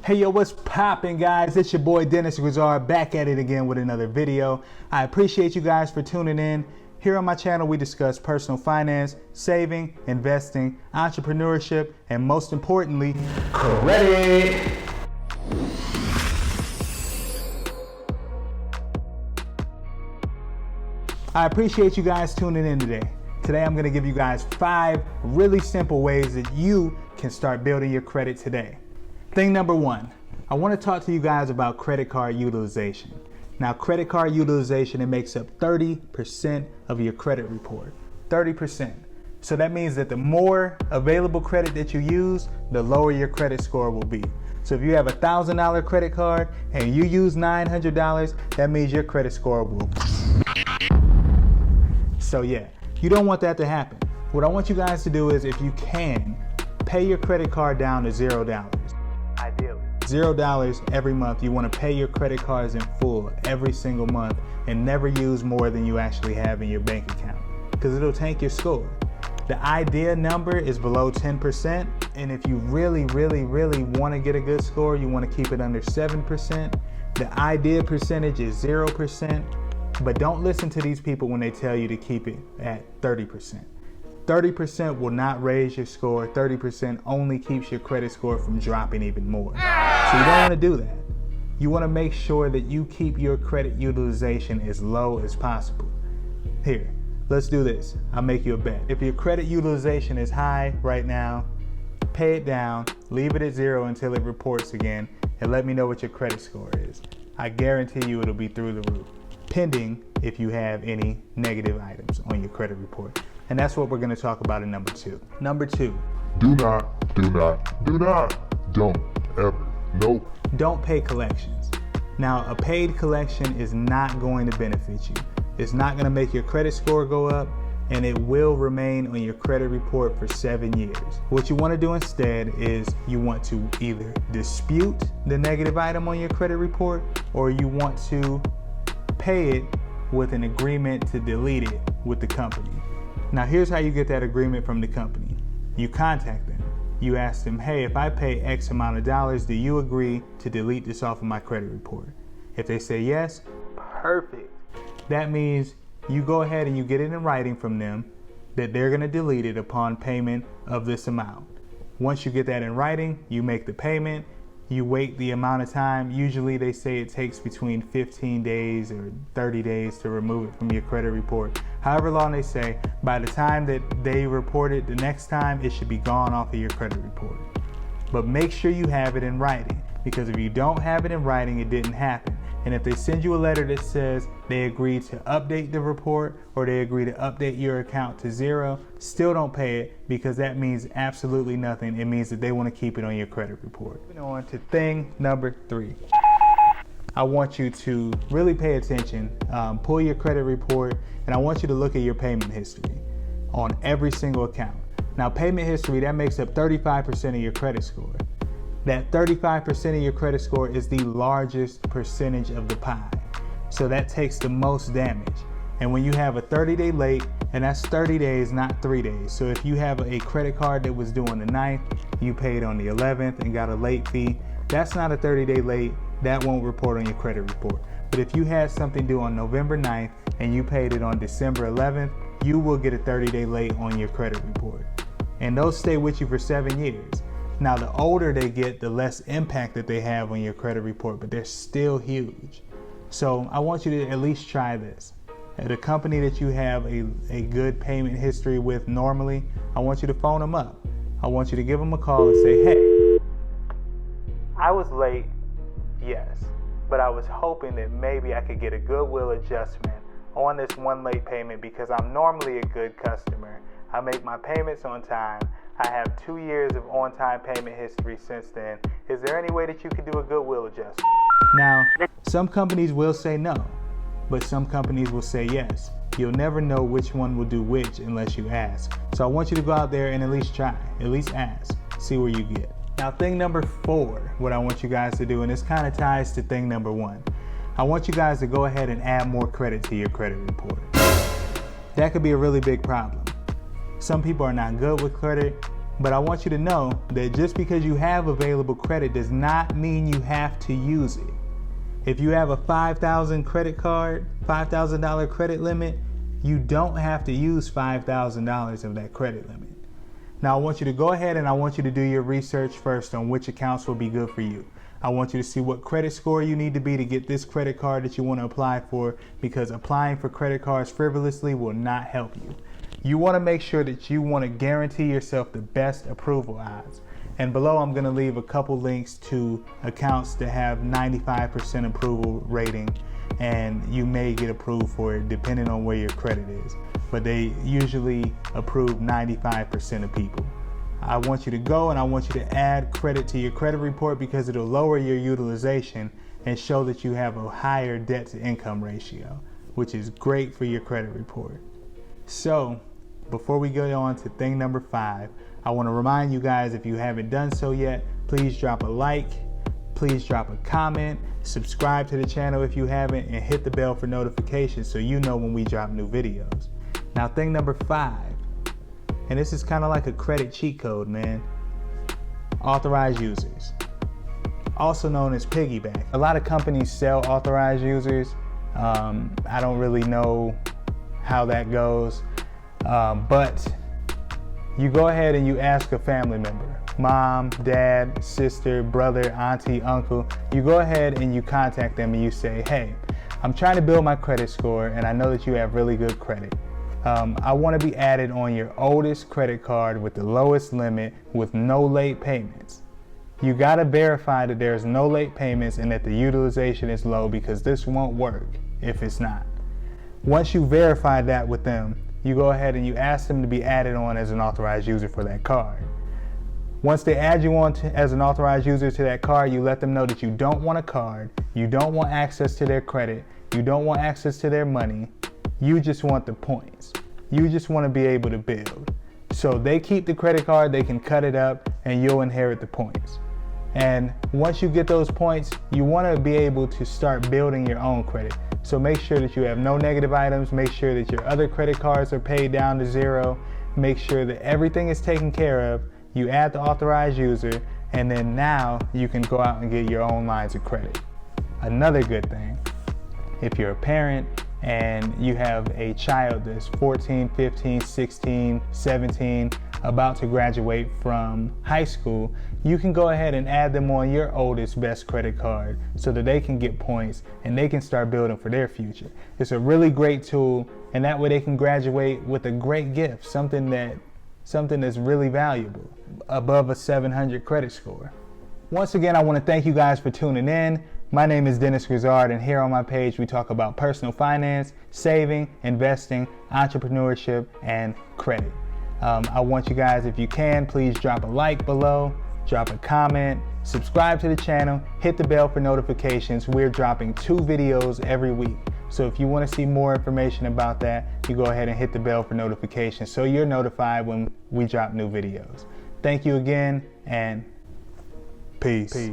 Hey yo, what's poppin', guys? It's your boy Dennis Grizzard back at it again with another video. I appreciate you guys for tuning in. Here on my channel we discuss personal finance, saving, investing, entrepreneurship, and most importantly, credit. I appreciate you guys tuning in today. Today I'm going to give you guys 5 really simple ways that you can start building your credit today. Thing number 1, I want to talk to you guys about credit card utilization. Now, credit card utilization, it makes up 30% of your credit report. 30%. So that means that the more available credit that you use, the lower your credit score will be. So if you have a $1,000 credit card and you use $900, that means your credit score will. So yeah, you don't want that to happen. What I want you guys to do is, if you can, pay your credit card down to $0. Ideally, $0 every month. You want to pay your credit cards in full every single month and never use more than you actually have in your bank account, because it'll tank your score. The idea number is below 10%, and if you really want to get a good score, you want to keep it under 7%. The idea percentage is 0%, but don't listen to these people when they tell you to keep it at 30%. 30% will not raise your score. 30% only keeps your credit score from dropping even more. So you don't want to do that. You want to make sure that you keep your credit utilization as low as possible. Here, let's do this. I'll make you a bet. If your credit utilization is high right now, pay it down, leave it at 0 until it reports again, and let me know what your credit score is. I guarantee you it'll be through the roof, pending if you have any negative items on your credit report. And that's what we're going to talk about in number 2. Number 2. Don't ever, nope. Don't pay collections. Now, a paid collection is not going to benefit you. It's not going to make your credit score go up, and it will remain on your credit report for 7 years. What you want to do instead is you want to either dispute the negative item on your credit report, or you want to pay it with an agreement to delete it with the company. Now, here's how you get that agreement from the company. You contact them. You ask them, hey, if I pay X amount of dollars, do you agree to delete this off of my credit report? If they say yes, perfect. That means you go ahead and you get it in writing from them that they're going to delete it upon payment of this amount. Once you get that in writing, you make the payment. You wait the amount of time. Usually they say it takes between 15 days or 30 days to remove it from your credit report. However long they say, by the time that they report it the next time, it should be gone off of your credit report. But make sure you have it in writing, because if you don't have it in writing, it didn't happen. And if they send you a letter that says they agree to update the report or they agree to update your account to 0, still don't pay it, because that means absolutely nothing. It means that they want to keep it on your credit report. Moving on to thing number 3. I want you to really pay attention, pull your credit report, and I want you to look at your payment history on every single account. Now, payment history, that makes up 35% of your credit score. That 35% of your credit score is the largest percentage of the pie. So that takes the most damage. And when you have a 30-day late, and that's 30 days, not 3 days. So if you have a credit card that was due on the 9th, you paid on the 11th and got a late fee, that's not a 30-day late. That won't report on your credit report. But if you had something due on November 9th and you paid it on December 11th, you will get a 30-day late on your credit report. And those stay with you for 7 years. Now, the older they get, the less impact that they have on your credit report, but they're still huge. So I want you to at least try this. At a company that you have a good payment history with normally, I want you to phone them up. I want you to give them a call and say, hey, I was late, yes, but I was hoping that maybe I could get a goodwill adjustment on this one late payment, because I'm normally a good customer. I make my payments on time. I have 2 years of on-time payment history since then. Is there any way that you could do a goodwill adjustment? Now, some companies will say no, but some companies will say yes. You'll never know which one will do which unless you ask. So I want you to go out there and at least try, at least ask, see where you get. Now, thing number 4, what I want you guys to do, and this kind of ties to thing number 1, I want you guys to go ahead and add more credit to your credit report. That could be a really big problem. Some people are not good with credit. But I want you to know that just because you have available credit does not mean you have to use it. If you have a $5,000 credit card, $5,000 credit limit, you don't have to use $5,000 of that credit limit. Now I want you to go ahead and I want you to do your research first on which accounts will be good for you. I want you to see what credit score you need to be to get this credit card that you want to apply for, because applying for credit cards frivolously will not help you. You want to make sure that you want to guarantee yourself the best approval odds. And below I'm going to leave a couple links to accounts that have 95% approval rating, and you may get approved for it depending on where your credit is. But they usually approve 95% of people. I want you to go and I want you to add credit to your credit report, because it'll lower your utilization and show that you have a higher debt to income ratio, which is great for your credit report. So before we go on to thing number 5, I want to remind you guys, if you haven't done so yet, please drop a like, please drop a comment, subscribe to the channel if you haven't, and hit the bell for notifications so you know when we drop new videos. Now thing number 5, and this is kind of like a credit cheat code, man. Authorized users, also known as piggyback. A lot of companies sell authorized users. I don't really know how that goes, but you go ahead and you ask a family member, mom, dad, sister, brother, auntie, uncle. You go ahead and you contact them and you say, hey, I'm trying to build my credit score and I know that you have really good credit. I want to be added on your oldest credit card with the lowest limit with no late payments. You got to verify that there's no late payments and that the utilization is low, because this won't work if it's not. Once you verify that with them, you go ahead and you ask them to be added on as an authorized user for that card. Once they add you on as an authorized user to that card, you let them know that you don't want a card, you don't want access to their credit, you don't want access to their money, you just want the points. You just want to be able to build. So they keep the credit card, they can cut it up, and you'll inherit the points. And once you get those points, you want to be able to start building your own credit. So make sure that you have no negative items, make sure that your other credit cards are paid down to zero, make sure that everything is taken care of. You add the authorized user, and then now you can go out and get your own lines of credit. Another good thing, if you're a parent and you have a child that's 14, 15, 16, 17, about to graduate from high school, you can go ahead and add them on your oldest best credit card so that they can get points and they can start building for their future. It's a really great tool, and that way they can graduate with a great gift, something that's really valuable, above a 700 credit score. Once again, I want to thank you guys for tuning in. My name is Dennis Grizzard, and here on my page we talk about personal finance, saving, investing, entrepreneurship, and credit. I want you guys, if you can, please drop a like below, drop a comment, subscribe to the channel, hit the bell for notifications. We're dropping 2 videos every week. So if you want to see more information about that, you go ahead and hit the bell for notifications so you're notified when we drop new videos. Thank you again, and peace.